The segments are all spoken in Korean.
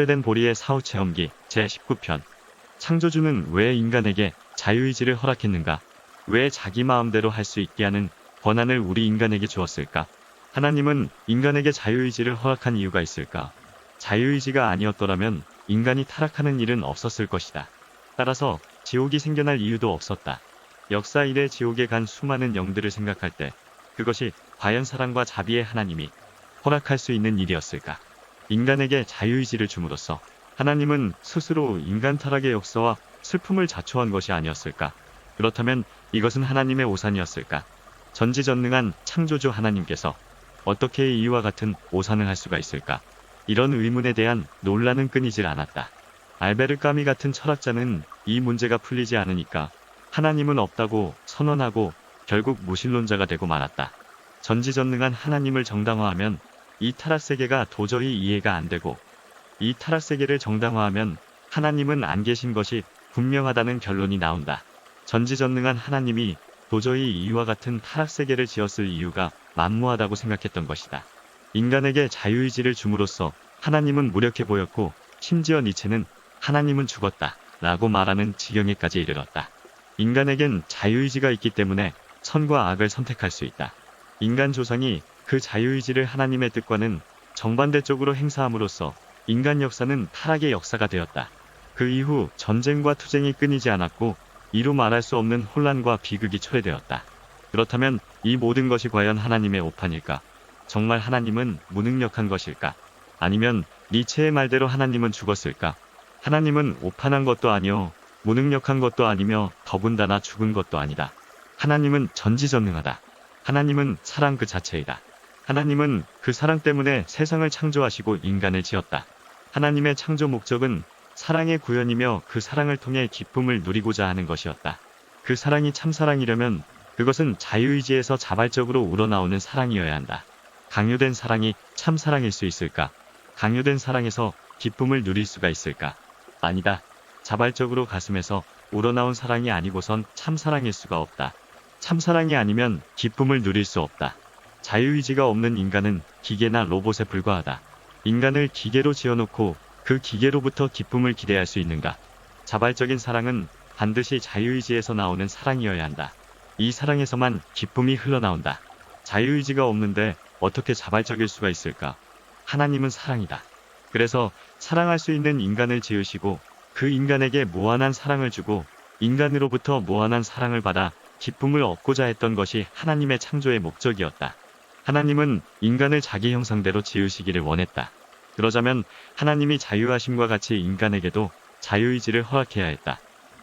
스베덴 보리의 사후체험기 제19편. 창조주는 왜 인간에게 자유의지를 허락했는가? 왜 자기 마음대로 할 수 있게 하는 권한을 우리 인간에게 주었을까? 하나님은 인간에게 자유의지를 허락한 이유가 있을까? 자유의지가 아니었더라면 인간이 타락하는 일은 없었을 것이다. 따라서 지옥이 생겨날 이유도 없었다. 역사 이래 지옥에 간 수많은 영들을 생각할 때 그것이 과연 사랑과 자비의 하나님이 허락할 수 있는 일이었을까? 인간에게 자유의지를 줌으로써 하나님은 스스로 인간 타락의 역사와 슬픔을 자초한 것이 아니었을까? 그렇다면 이것은 하나님의 오산이었을까? 전지전능한 창조주 하나님께서 어떻게 이와 같은 오산을 할 수가 있을까? 이런 의문에 대한 논란은 끊이질 않았다. 알베르 까미 같은 철학자는 이 문제가 풀리지 않으니까 하나님은 없다고 선언하고 결국 무신론자가 되고 말았다. 전지전능한 하나님을 정당화하면 이 타락세계가 도저히 이해가 안 되고, 이 타락세계를 정당화하면 하나님은 안 계신 것이 분명하다는 결론이 나온다. 전지전능한 하나님이 도저히 이와 같은 타락세계를 지었을 이유가 만무하다고 생각했던 것이다. 인간에게 자유의지를 줌으로써 하나님은 무력해 보였고, 심지어 니체는 하나님은 죽었다 라고 말하는 지경에까지 이르렀다. 인간에겐 자유의지가 있기 때문에 선과 악을 선택할 수 있다. 인간 조상이 그 자유의지를 하나님의 뜻과는 정반대쪽으로 행사함으로써 인간 역사는 타락의 역사가 되었다. 그 이후 전쟁과 투쟁이 끊이지 않았고 이루 말할 수 없는 혼란과 비극이 초래되었다. 그렇다면 이 모든 것이 과연 하나님의 오판일까? 정말 하나님은 무능력한 것일까? 아니면 니체의 말대로 하나님은 죽었을까? 하나님은 오판한 것도 아니요 무능력한 것도 아니며 더군다나 죽은 것도 아니다. 하나님은 전지전능하다. 하나님은 사랑 그 자체이다. 하나님은 그 사랑 때문에 세상을 창조하시고 인간을 지었다. 하나님의 창조 목적은 사랑의 구현이며 그 사랑을 통해 기쁨을 누리고자 하는 것이었다. 그 사랑이 참사랑이려면 그것은 자유의지에서 자발적으로 우러나오는 사랑이어야 한다. 강요된 사랑이 참사랑일 수 있을까? 강요된 사랑에서 기쁨을 누릴 수가 있을까? 아니다. 자발적으로 가슴에서 우러나온 사랑이 아니고선 참사랑일 수가 없다. 참사랑이 아니면 기쁨을 누릴 수 없다. 자유의지가 없는 인간은 기계나 로봇에 불과하다. 인간을 기계로 지어놓고 그 기계로부터 기쁨을 기대할 수 있는가? 자발적인 사랑은 반드시 자유의지에서 나오는 사랑이어야 한다. 이 사랑에서만 기쁨이 흘러나온다. 자유의지가 없는데 어떻게 자발적일 수가 있을까? 하나님은 사랑이다. 그래서 사랑할 수 있는 인간을 지으시고 그 인간에게 무한한 사랑을 주고 인간으로부터 무한한 사랑을 받아 기쁨을 얻고자 했던 것이 하나님의 창조의 목적이었다. 하나님은 인간을 자기 형상대로 지으시기를 원했다. 그러자면 하나님이 자유하심과 같이 인간에게도 자유의지를 허락해야 했다.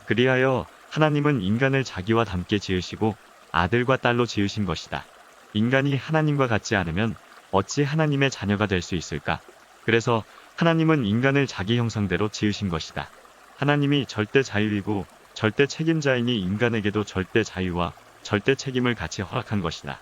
그리하여 하나님은 인간을 자기와 닮게 지으시고 아들과 딸로 지으신 것이다. 인간이 하나님과 같지 않으면 어찌 하나님의 자녀가 될 수 있을까? 그래서 하나님은 인간을 자기 형상대로 지으신 것이다. 하나님이 절대 자유이고 절대 책임자이니 인간에게도 절대 자유와 절대 책임을 같이 허락한 것이다.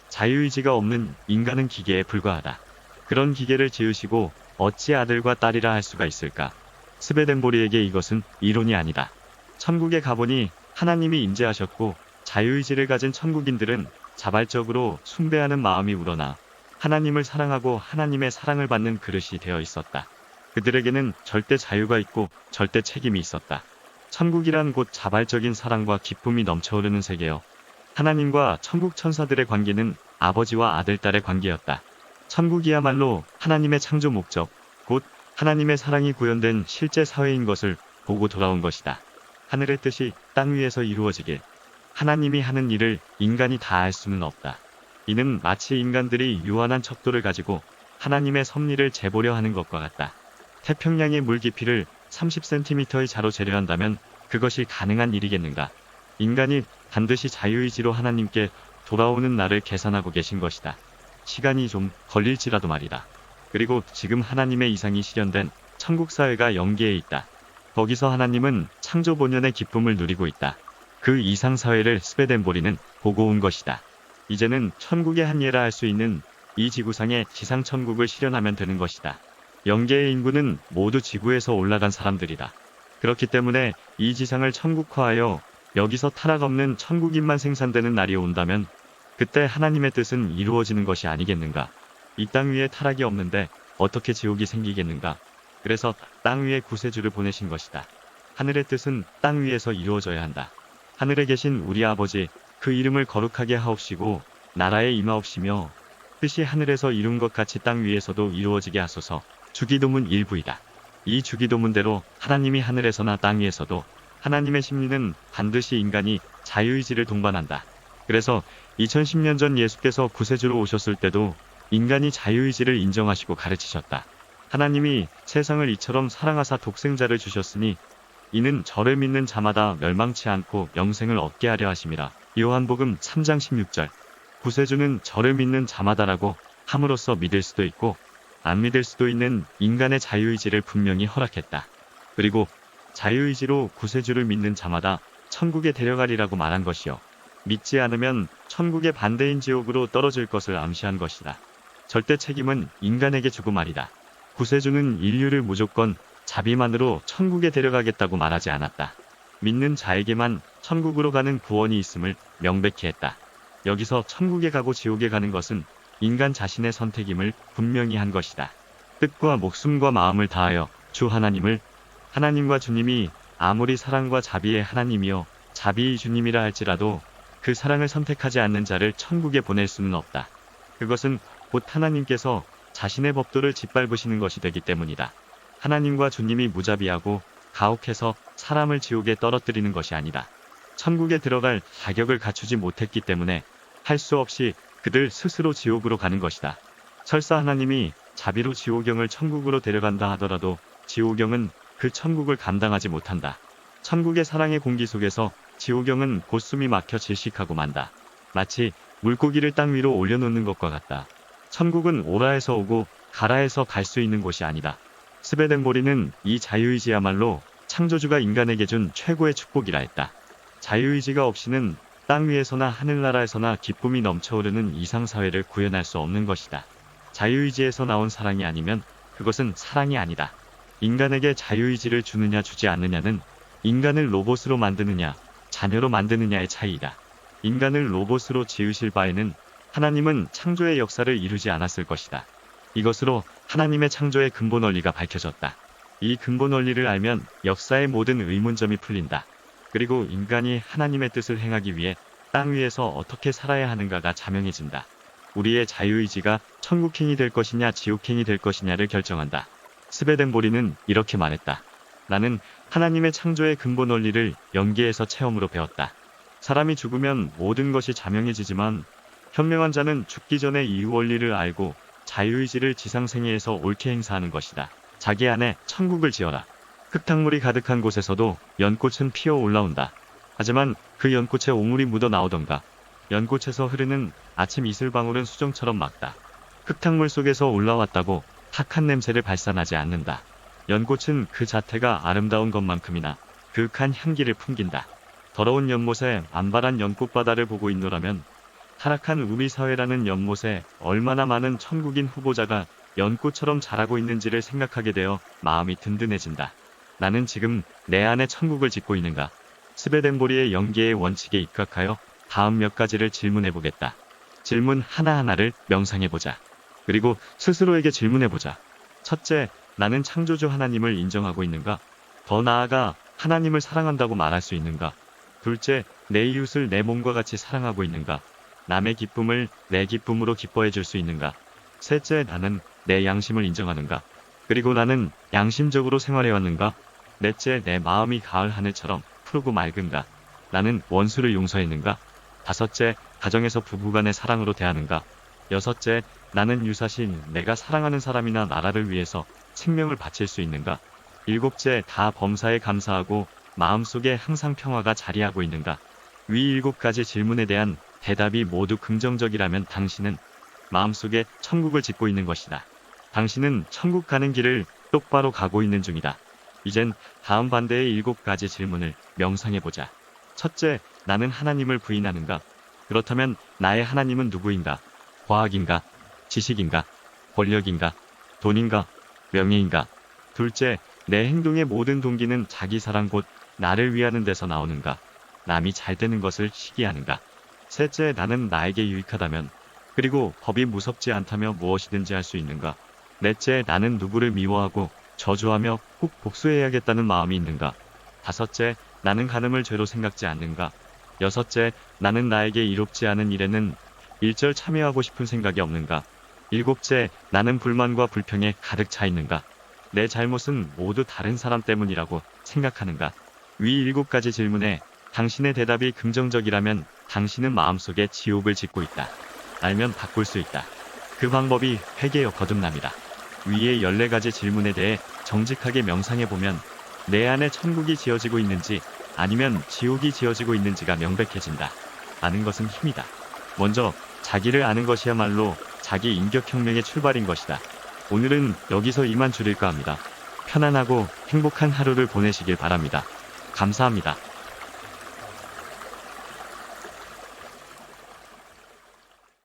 자유의지가 없는 인간은 기계에 불과하다. 그런 기계를 지으시고 어찌 아들과 딸이라 할 수가 있을까? 스베덴보리에게 이것은 이론이 아니다. 천국에 가보니 하나님이 임재하셨고 자유의지를 가진 천국인들은 자발적으로 숭배하는 마음이 우러나 하나님을 사랑하고 하나님의 사랑을 받는 그릇이 되어 있었다. 그들에게는 절대 자유가 있고 절대 책임이 있었다. 천국이란 곧 자발적인 사랑과 기쁨이 넘쳐흐르는 세계여. 하나님과 천국 천사들의 관계는 아버지와 아들, 딸의 관계였다. 천국이야말로 하나님의 창조 목적, 곧 하나님의 사랑이 구현된 실제 사회인 것을 보고 돌아온 것이다. 하늘의 뜻이 땅 위에서 이루어지길. 하나님이 하는 일을 인간이 다 알 수는 없다. 이는 마치 인간들이 유한한 척도를 가지고 하나님의 섭리를 재보려 하는 것과 같다. 태평양의 물 깊이를 30cm의 자로 재려한다면 그것이 가능한 일이겠는가? 인간이 반드시 자유의지로 하나님께 돌아오는 날을 계산하고 계신 것이다. 시간이 좀 걸릴지라도 말이다. 그리고 지금 하나님의 이상이 실현된 천국사회가 영계에 있다. 거기서 하나님은 창조 본연의 기쁨을 누리고 있다. 그 이상사회를 스베덴보리는 보고 온 것이다. 이제는 천국의 한 예라 할 수 있는 이 지구상의 지상천국을 실현하면 되는 것이다. 영계의 인구는 모두 지구에서 올라간 사람들이다. 그렇기 때문에 이 지상을 천국화하여 여기서 타락 없는 천국인만 생산되는 날이 온다면 그때 하나님의 뜻은 이루어지는 것이 아니겠는가? 이 땅 위에 타락이 없는데 어떻게 지옥이 생기겠는가? 그래서 땅 위에 구세주를 보내신 것이다. 하늘의 뜻은 땅 위에서 이루어져야 한다. 하늘에 계신 우리 아버지, 그 이름을 거룩하게 하옵시고 나라에 임하옵시며 뜻이 하늘에서 이룬 것 같이 땅 위에서도 이루어지게 하소서. 주기도문 일부이다. 이 주기도문대로 하나님이 하늘에서나 땅 위에서도 하나님의 심리는 반드시 인간이 자유의지를 동반한다. 그래서 2010년 전 예수께서 구세주로 오셨을 때도 인간이 자유의지를 인정하시고 가르치셨다. 하나님이 세상을 이처럼 사랑하사 독생자를 주셨으니 이는 저를 믿는 자마다 멸망치 않고 영생을 얻게 하려 하심이라. 요한복음 3장 16절. 구세주는 저를 믿는 자마다라고 함으로써 믿을 수도 있고 안 믿을 수도 있는 인간의 자유의지를 분명히 허락했다. 그리고 자유의지로 구세주를 믿는 자마다 천국에 데려가리라고 말한 것이요. 믿지 않으면 천국의 반대인 지옥으로 떨어질 것을 암시한 것이다. 절대 책임은 인간에게 주고 말이다. 구세주는 인류를 무조건 자비만으로 천국에 데려가겠다고 말하지 않았다. 믿는 자에게만 천국으로 가는 구원이 있음을 명백히 했다. 여기서 천국에 가고 지옥에 가는 것은 인간 자신의 선택임을 분명히 한 것이다. 뜻과 목숨과 마음을 다하여 주 하나님과 주님이 아무리 사랑과 자비의 하나님이요 자비의 주님이라 할지라도 그 사랑을 선택하지 않는 자를 천국에 보낼 수는 없다. 그것은 곧 하나님께서 자신의 법도를 짓밟으시는 것이 되기 때문이다. 하나님과 주님이 무자비하고 가혹해서 사람을 지옥에 떨어뜨리는 것이 아니다. 천국에 들어갈 자격을 갖추지 못했기 때문에 할 수 없이 그들 스스로 지옥으로 가는 것이다. 설사 하나님이 자비로 지오경을 천국으로 데려간다 하더라도 지오경은 그 천국을 감당하지 못한다. 천국의 사랑의 공기 속에서 지오경은 곧 숨이 막혀 질식하고 만다. 마치 물고기를 땅 위로 올려놓는 것과 같다. 천국은 오라에서 오고 가라에서 갈 수 있는 곳이 아니다. 스베덴보리는 이 자유의지야말로 창조주가 인간에게 준 최고의 축복이라 했다. 자유의지가 없이는 땅 위에서나 하늘나라에서나 기쁨이 넘쳐흐르는 이상사회를 구현할 수 없는 것이다. 자유의지에서 나온 사랑이 아니면 그것은 사랑이 아니다. 인간에게 자유의지를 주느냐 주지 않느냐는 인간을 로봇으로 만드느냐 자녀로 만드느냐의 차이이다. 인간을 로봇으로 지으실 바에는 하나님은 창조의 역사를 이루지 않았을 것이다. 이것으로 하나님의 창조의 근본 원리가 밝혀졌다. 이 근본 원리를 알면 역사의 모든 의문점이 풀린다. 그리고 인간이 하나님의 뜻을 행하기 위해 땅 위에서 어떻게 살아야 하는가가 자명해진다. 우리의 자유의지가 천국행이 될 것이냐 지옥행이 될 것이냐를 결정한다. 스베덴보리는 이렇게 말했다. 나는 하나님의 창조의 근본 원리를 연기에서 체험으로 배웠다. 사람이 죽으면 모든 것이 자명해지지만 현명한 자는 죽기 전에 이 원리를 알고 자유의지를 지상생애에서 옳게 행사하는 것이다. 자기 안에 천국을 지어라. 흙탕물이 가득한 곳에서도 연꽃은 피어 올라온다. 하지만 그 연꽃에 오물이 묻어 나오던가 연꽃에서 흐르는 아침 이슬방울은 수정처럼 맑다. 흙탕물 속에서 올라왔다고 탁한 냄새를 발산하지 않는다. 연꽃은 그 자태가 아름다운 것만큼이나 그윽한 향기를 풍긴다. 더러운 연못에 만발한 연꽃바다를 보고 있노라면 타락한 우리 사회라는 연못에 얼마나 많은 천국인 후보자가 연꽃처럼 자라고 있는지를 생각하게 되어 마음이 든든해진다. 나는 지금 내 안에 천국을 짓고 있는가? 스베덴보리의 연기의 원칙에 입각하여 다음 몇 가지를 질문해보겠다. 질문 하나하나를 명상해보자. 그리고 스스로에게 질문해보자. 첫째, 나는 창조주 하나님을 인정하고 있는가? 더 나아가 하나님을 사랑한다고 말할 수 있는가? 둘째, 내 이웃을 내 몸과 같이 사랑하고 있는가? 남의 기쁨을 내 기쁨으로 기뻐해 줄 수 있는가? 셋째, 나는 내 양심을 인정하는가? 그리고 나는 양심적으로 생활해왔는가? 넷째, 내 마음이 가을 하늘처럼 푸르고 맑은가? 나는 원수를 용서했는가? 다섯째, 가정에서 부부간의 사랑으로 대하는가? 여섯째, 나는 유사시 내가 사랑하는 사람이나 나라를 위해서 생명을 바칠 수 있는가? 일곱째, 다 범사에 감사하고 마음속에 항상 평화가 자리하고 있는가? 위 7가지 질문에 대한 대답이 모두 긍정적이라면 당신은 마음속에 천국을 짓고 있는 것이다. 당신은 천국 가는 길을 똑바로 가고 있는 중이다. 이젠 다음 반대의 7가지 질문을 명상해보자. 첫째, 나는 하나님을 부인하는가? 그렇다면 나의 하나님은 누구인가? 과학인가? 지식인가? 권력인가? 돈인가? 명예인가? 둘째, 내 행동의 모든 동기는 자기 사랑 곧 나를 위하는 데서 나오는가? 남이 잘 되는 것을 시기하는가? 셋째, 나는 나에게 유익하다면 그리고 법이 무섭지 않다며 무엇이든지 할 수 있는가? 넷째, 나는 누구를 미워하고 저주하며 꼭 복수해야겠다는 마음이 있는가? 다섯째, 나는 간음을 죄로 생각지 않는가? 여섯째, 나는 나에게 이롭지 않은 일에는 일절 참여하고 싶은 생각이 없는가? 일곱째, 나는 불만과 불평에 가득 차 있는가? 내 잘못은 모두 다른 사람 때문이라고 생각하는가? 위 일곱 가지 질문에 당신의 대답이 긍정적이라면 당신은 마음속에 지옥을 짓고 있다. 알면 바꿀 수 있다. 그 방법이 회개여 거듭남이다. 위의 14가지 질문에 대해 정직하게 명상해보면 내 안에 천국이 지어지고 있는지 아니면 지옥이 지어지고 있는지가 명백해진다. 아는 것은 힘이다. 먼저 자기를 아는 것이야말로 자기 인격혁명의 출발인 것이다. 오늘은 여기서 이만 줄일까 합니다. 편안하고 행복한 하루를 보내시길 바랍니다. 감사합니다.